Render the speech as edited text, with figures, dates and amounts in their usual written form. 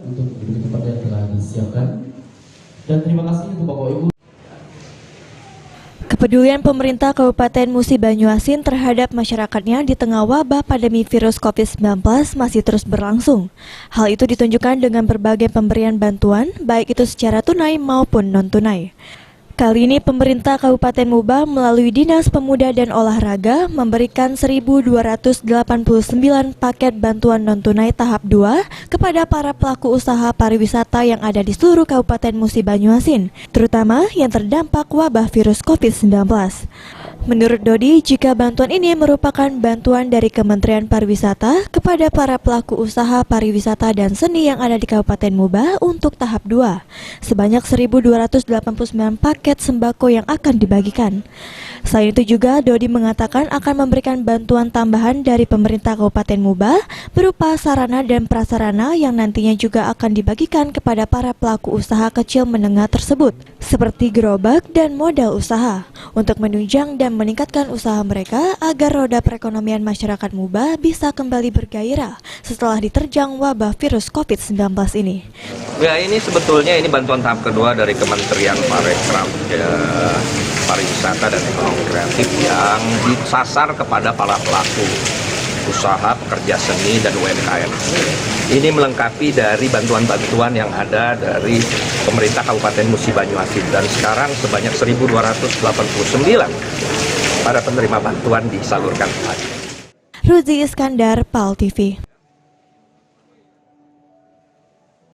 untuk begitu tempat yang telah disiapkan. Dan terima kasih untuk Bapak Ibu. Kepedulian pemerintah Kabupaten Musi Banyuasin terhadap masyarakatnya di tengah wabah pandemi virus COVID-19 masih terus berlangsung. Hal itu ditunjukkan dengan berbagai pemberian bantuan, baik itu secara tunai maupun non-tunai. Kali ini pemerintah Kabupaten Muba melalui Dinas Pemuda dan Olahraga memberikan 1.289 paket bantuan non-tunai tahap 2 kepada para pelaku usaha pariwisata yang ada di seluruh Kabupaten Musi Banyuasin, terutama yang terdampak wabah virus COVID-19. Menurut Dodi, jika bantuan ini merupakan bantuan dari Kementerian Pariwisata kepada para pelaku usaha pariwisata dan seni yang ada di Kabupaten Muba untuk tahap 2, sebanyak 1.289 paket sembako yang akan dibagikan. Selain itu juga, Dodi mengatakan akan memberikan bantuan tambahan dari pemerintah Kabupaten Muba berupa sarana dan prasarana yang nantinya juga akan dibagikan kepada para pelaku usaha kecil menengah tersebut, seperti gerobak dan modal usaha, untuk menunjang dan meningkatkan usaha mereka agar roda perekonomian masyarakat Muba bisa kembali bergairah setelah diterjang wabah virus COVID-19 ini. Ya, ini sebetulnya ini bantuan tahap kedua dari Kementerian Pariwisata dan Ekonomi Kreatif yang disasar kepada para pelaku usaha, pekerja seni, dan UMKM. Ini melengkapi dari bantuan-bantuan yang ada dari pemerintah Kabupaten Musi Banyuasin, dan sekarang sebanyak 1.289 para penerima bantuan disalurkan. Ruzi Iskandar, PAL TV.